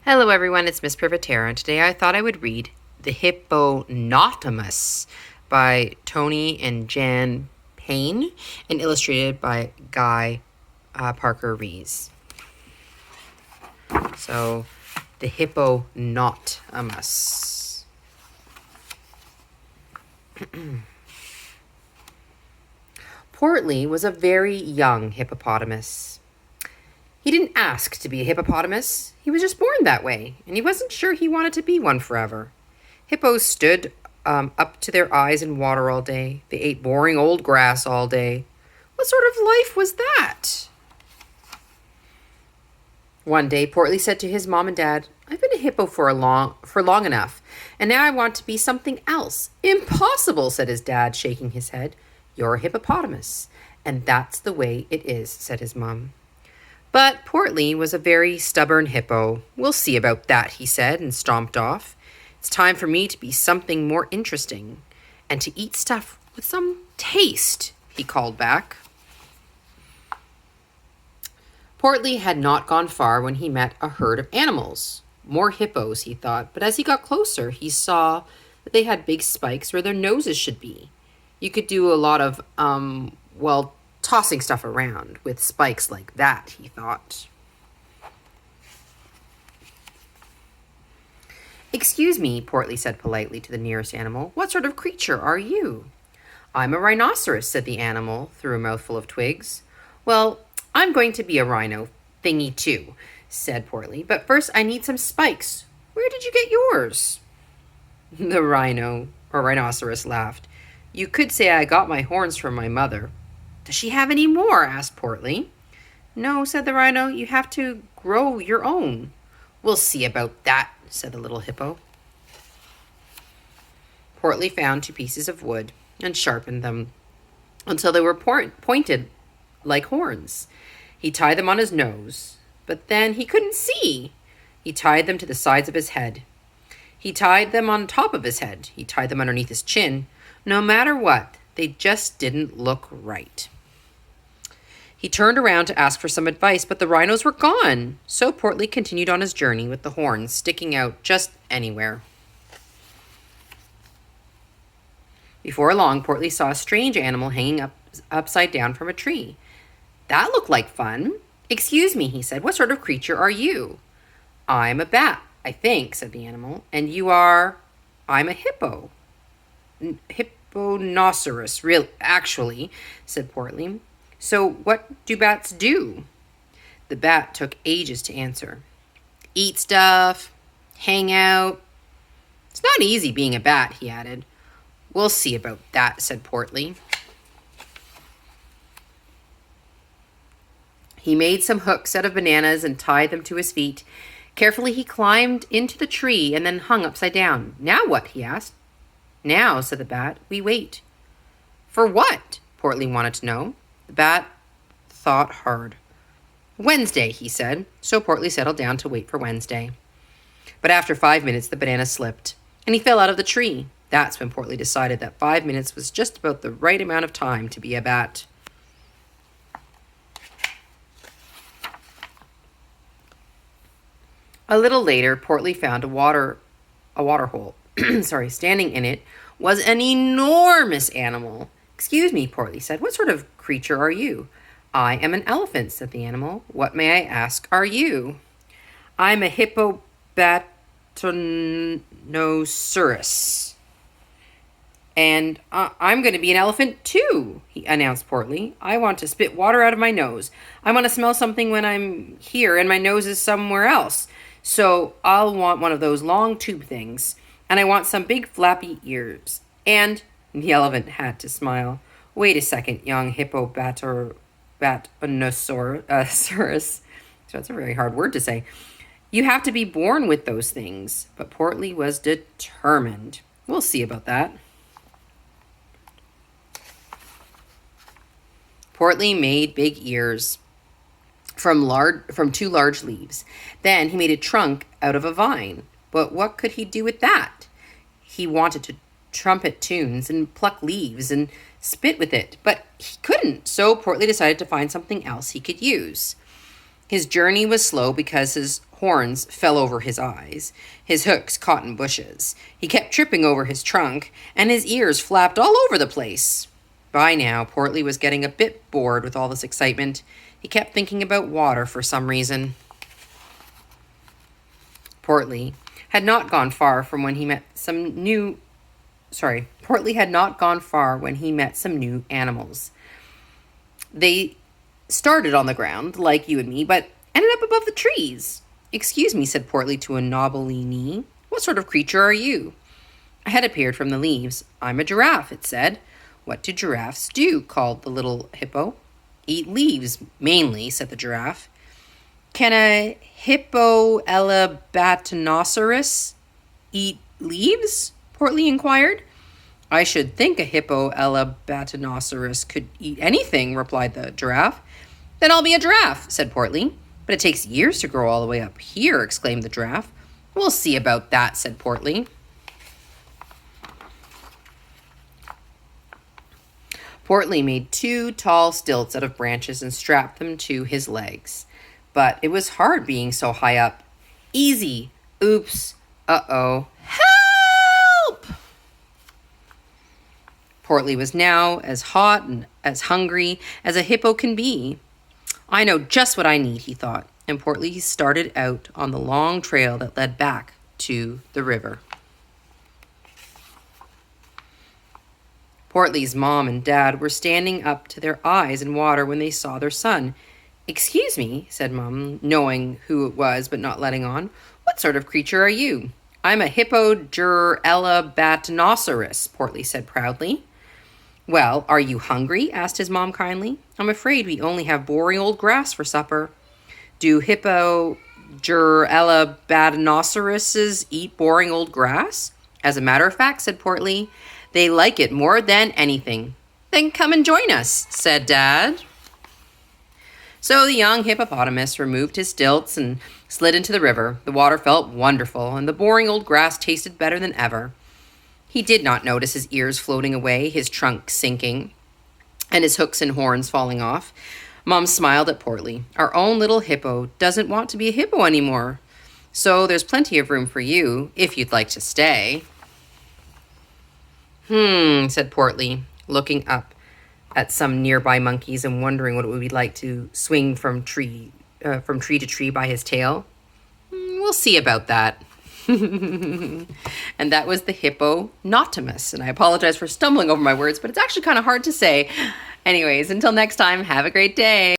Hello everyone, it's Miss Privatera, and today I thought I would read The Hippo-NOT-amus by Tony and Jan Payne and illustrated by Guy Parker Rees. So, The Hippo-NOT-amus. Portly was a very young hippopotamus. He didn't ask to be a hippopotamus. He was just born that way, and he wasn't sure he wanted to be one forever. Hippos stood up to their eyes in water all day. They ate boring old grass all day. What sort of life was that? One day, Portly said to his mom and dad, "I've been a hippo for long enough, and now I want to be something else." "Impossible," said his dad, shaking his head. "You're a hippopotamus, and that's the way it is," said his mom. But Portly was a very stubborn hippo. "We'll see about that," he said, and stomped off. "It's time for me to be something more interesting, and to eat stuff with some taste," he called back. Portly had not gone far when he met a herd of animals. More hippos, he thought, but as he got closer, he saw that they had big spikes where their noses should be. You could do a lot of, tossing stuff around with spikes like that, he thought. "Excuse me," Portly said politely to the nearest animal. "What sort of creature are you?" "I'm a rhinoceros," said the animal through a mouthful of twigs. "Well, I'm going to be a rhino thingy too," said Portly. "But first I need some spikes. Where did you get yours?" The rhinoceros laughed. "You could say I got my horns from my mother." "Does she have any more?" asked Portly. "No," said the rhino. "You have to grow your own." "We'll see about that," said the little hippo. Portly found 2 pieces of wood and sharpened them until they were pointed like horns. He tied them on his nose, but then he couldn't see. He tied them to the sides of his head. He tied them on top of his head. He tied them underneath his chin. No matter what, they just didn't look right. He turned around to ask for some advice, but the rhinos were gone. So Portly continued on his journey with the horns sticking out just anywhere. Before long, Portly saw a strange animal hanging upside down from a tree. That looked like fun. "Excuse me," he said. "What sort of creature are you?" "I'm a bat, I think," said the animal. "And you are?" "I'm a hippo." "Hipponoceros, actually," said Portly. "So what do bats do?" The bat took ages to answer. "Eat stuff, hang out. It's not easy being a bat," he added. "We'll see about that," said Portly. He made some hooks out of bananas and tied them to his feet. Carefully, he climbed into the tree and then hung upside down. "Now what?" he asked. "Now," said the bat, "we wait." "For what?" Portly wanted to know. The bat thought hard. "Wednesday," he said. So Portly settled down to wait for Wednesday. But after 5 minutes, the banana slipped, and he fell out of the tree. That's when Portly decided that 5 minutes was just about the right amount of time to be a bat. A little later, Portly found a water hole. Standing in it was an enormous animal. "Excuse me," Portly said. "What sort of creature are you?" "I am an elephant," said the animal. "What, may I ask, are you?" "I'm a Hippo-NOT-amus. And I'm going to be an elephant too," he announced Portly. "I want to spit water out of my nose. I want to smell something when I'm here and my nose is somewhere else. So I'll want one of those long tube things. And I want some big flappy ears. And," the elephant had to smile, "wait a second, young Hippo-NOT-amus." So that's a very hard word to say. "You have to be born with those things." But Portly was determined. "We'll see about that." Portly made big ears from 2 large leaves. Then he made a trunk out of a vine. But what could he do with that? He wanted to trumpet tunes and pluck leaves and spit with it, but he couldn't. So Portly decided to find something else he could use. His journey was slow because his horns fell over his eyes. His hooks caught in bushes. He kept tripping over his trunk, and his ears flapped all over the place. By now, Portly was getting a bit bored with all this excitement. He kept thinking about water for some reason. Portly had not gone far from when he met some new Portly had not gone far when he met some new animals. They started on the ground, like you and me, but ended up above the trees. Excuse me, said Portly to a knobbly knee. What sort of creature are you? A head appeared from the leaves. I'm a giraffe, it said. What do giraffes do? Called the little hippo. Eat leaves, mainly, said the giraffe. Can a Hippo-NOT-amus eat leaves? Portly inquired. I should think a Hippo-NOT-amus could eat anything, replied the giraffe. Then I'll be a giraffe, said Portly. But it takes years to grow all the way up here, exclaimed the giraffe. We'll see about that, said Portly. Portly made 2 tall stilts out of branches and strapped them to his legs. But it was hard being so high up. Easy. Oops. Uh-oh. Help! Portly was now as hot and as hungry as a hippo can be. I know just what I need, he thought, and Portly started out on the long trail that led back to the river. Portly's mom and dad were standing up to their eyes in water when they saw their son. Excuse me, said Mom, knowing who it was but not letting on. What sort of creature are you? I'm a Hippo-NOT-amus, Portly said proudly. Well, are you hungry? Asked his mom kindly. I'm afraid we only have boring old grass for supper. Do Hippo-NOT-amuses eat boring old grass? As a matter of fact, said Portly, they like it more than anything. Then come and join us, said Dad. So the young hippopotamus removed his stilts and slid into the river. The water felt wonderful, and the boring old grass tasted better than ever. He did not notice his ears floating away, his trunk sinking, and his hooks and horns falling off. Mom smiled at Portly. Our own little hippo doesn't want to be a hippo anymore. So there's plenty of room for you, if you'd like to stay. Said Portly, looking up at some nearby monkeys and wondering what it would be like to swing from tree to tree by his tail. We'll see about that. And that was the Hippo-NOT-amus. And I apologize for stumbling over my words, but it's actually kind of hard to say. Anyways, until next time, have a great day.